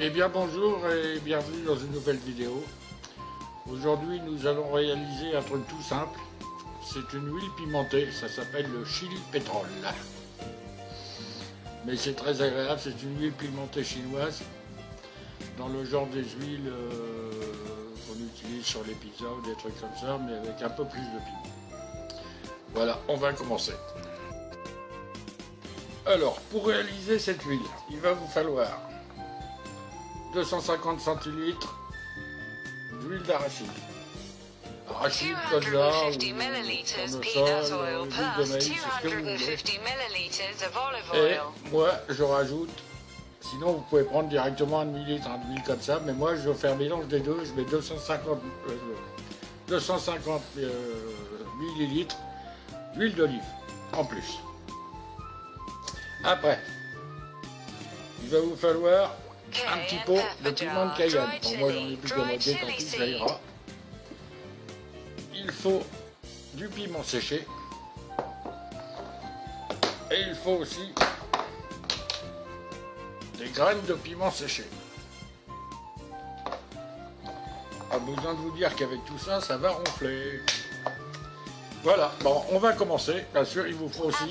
Eh bien bonjour et bienvenue dans une nouvelle vidéo. Aujourd'hui nous allons réaliser un truc tout simple. C'est une huile pimentée, ça s'appelle le chili pétrole. Mais c'est très agréable, c'est une huile pimentée chinoise dans le genre des huiles qu'on utilise sur les pizzas ou des trucs comme ça, mais avec un peu plus de piment. Voilà, on va commencer. Alors, pour réaliser cette huile, il va vous falloir 250 centilitres d'huile d'arachide. Arachide, colza, ou tournesol, huile de maïs, c'est ce que vous voulez. Et moi, je rajoute, sinon vous pouvez prendre directement 1 millilitre d'huile comme ça, mais moi je vais faire mélange des deux, je mets 250 millilitres d'huile d'olive en plus. Après, il va vous falloir un petit pot de piment de Cayenne. Bon, moi j'en ai plus de moitié, tant pis, ça ira. Il faut du piment séché. Et il faut aussi des graines de piment séché. Pas besoin de vous dire qu'avec tout ça, ça va ronfler. Voilà, bon, on va commencer. Bien sûr, il vous faut aussi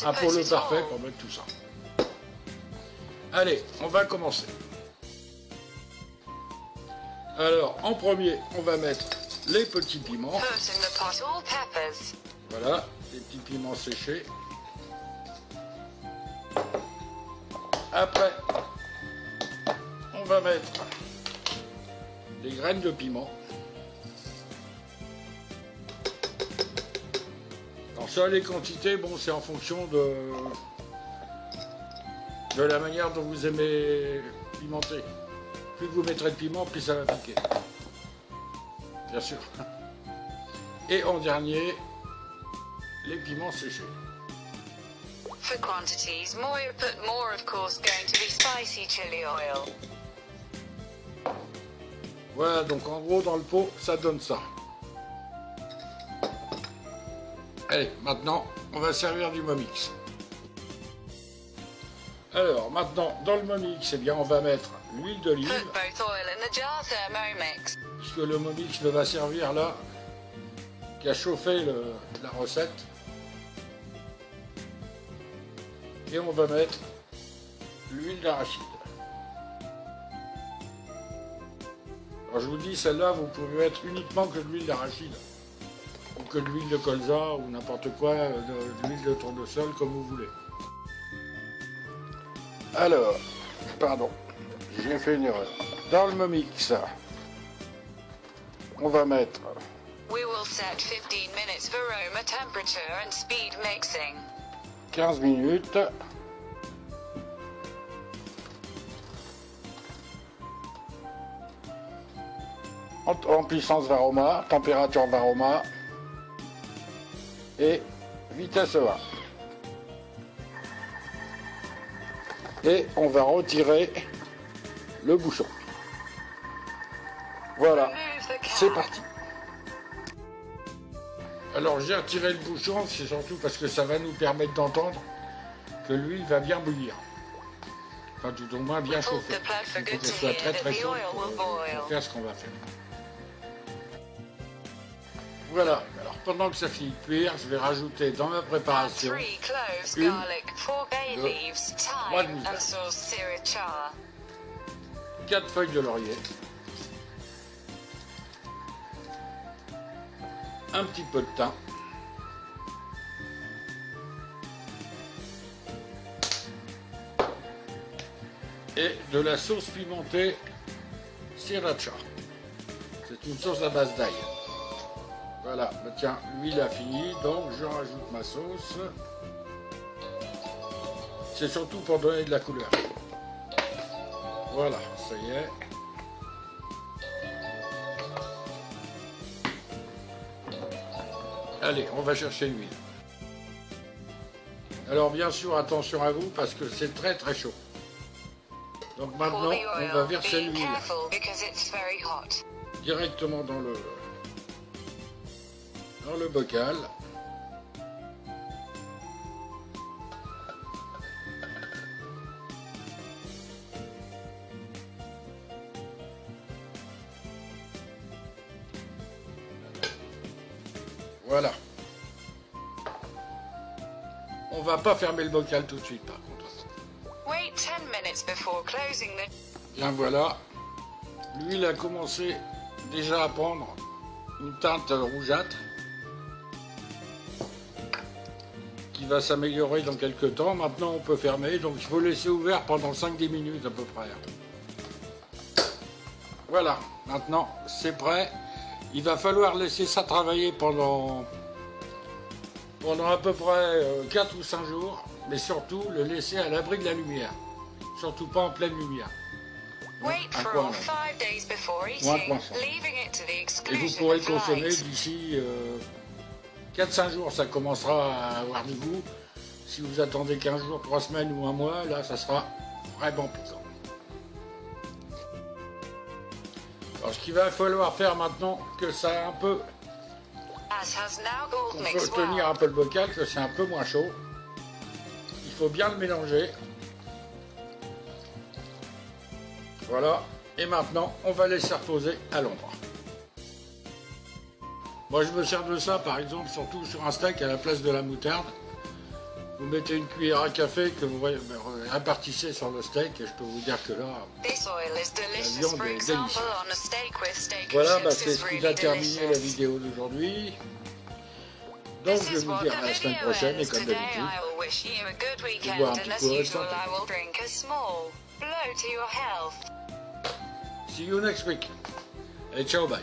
un pot parfait pour mettre tout ça. Allez, on va commencer. Alors, en premier, on va mettre les petits piments. Voilà, les petits piments séchés. Après, on va mettre des graines de piment. Alors ça, les quantités, bon, c'est en fonction de la manière dont vous aimez pimenter. Plus vous mettrez de piment, plus ça va piquer. Bien sûr. Et en dernier, les piments séchés. For quantities, put more of course going to be spicy chili oil. Voilà, donc en gros dans le pot, ça donne ça. Allez, maintenant, on va servir du Momix. Alors, maintenant, dans le Momix, eh bien, on va mettre l'huile d'olive. Puisque le Momix ne va servir là qu'à chauffer la recette. Et on va mettre l'huile d'arachide. Alors je vous dis, celle-là, vous pouvez mettre uniquement que de l'huile d'arachide. Ou que de l'huile de colza, ou n'importe quoi, de l'huile de tournesol, comme vous voulez. Alors, pardon, j'ai fait une erreur. Dans le Momix, on va mettre 15 minutes. En puissance Varoma, température Varoma et vitesse 1. Et on va retirer le bouchon. Voilà, c'est parti. Alors j'ai retiré le bouchon, c'est surtout parce que ça va nous permettre d'entendre que l'huile va bien bouillir. Enfin tout au moins bien chauffer. Il faut qu'elle soit très très chaude pour faire ce qu'on va faire. Voilà, alors pendant que ça finit de cuire, je vais rajouter dans ma préparation une noix de muscade, 4 feuilles de laurier, un petit peu de thym, et de la sauce pimentée sriracha. C'est une sauce à base d'ail. Voilà, bah tiens, l'huile a fini, donc je rajoute ma sauce. C'est surtout pour donner de la couleur. Voilà, ça y est. Allez, on va chercher l'huile. Alors bien sûr, attention à vous, parce que c'est très très chaud. Donc maintenant, on va verser l'huile directement dans le bocal. Voilà. On va pas fermer le bocal tout de suite par contre. Wait 10 minutes before closing the... Bien voilà. L'huile a commencé déjà à prendre une teinte rougeâtre qui va s'améliorer dans quelques temps. Maintenant on peut fermer, donc il faut laisser ouvert pendant 5-10 minutes à peu près. Voilà, maintenant c'est prêt. Il va falloir laisser ça travailler pendant à peu près 4 ou 5 jours, mais surtout le laisser à l'abri de la lumière. Surtout pas en pleine lumière. Wait Un for coin, all là. 5 days before Ou un eating, coin ça. leaving it to the Et vous exclusion pourrez le of consommer light. d'ici 4-5 jours, ça commencera à avoir du goût. Si vous attendez 15 jours, 3 semaines ou un mois, là ça sera vraiment piquant. Alors ce qu'il va falloir faire maintenant, que ça a un peu, As has now cooled, qu'on mix peut tenir un well. peu le bocal, que c'est un peu moins chaud. Il faut bien le mélanger. Voilà, et maintenant on va laisser reposer à l'ombre. Moi je me sers de ça par exemple surtout sur un steak à la place de la moutarde. Vous mettez une cuillère à café que vous répartissez sur le steak et je peux vous dire que là... This oil is delicious, viande for est example, délicieuse. on a steak with steak Voilà, and chips c'est is ce qui really a terminé la delicious. vidéo d'aujourd'hui. Donc This je vais is vous what dire the à la semaine video prochaine et ends. comme Today d'habitude. I will wish you a good weekend, boire un and petit as coup, usual santé. I will drink a small blow to your health. See you next week. Et ciao, bye.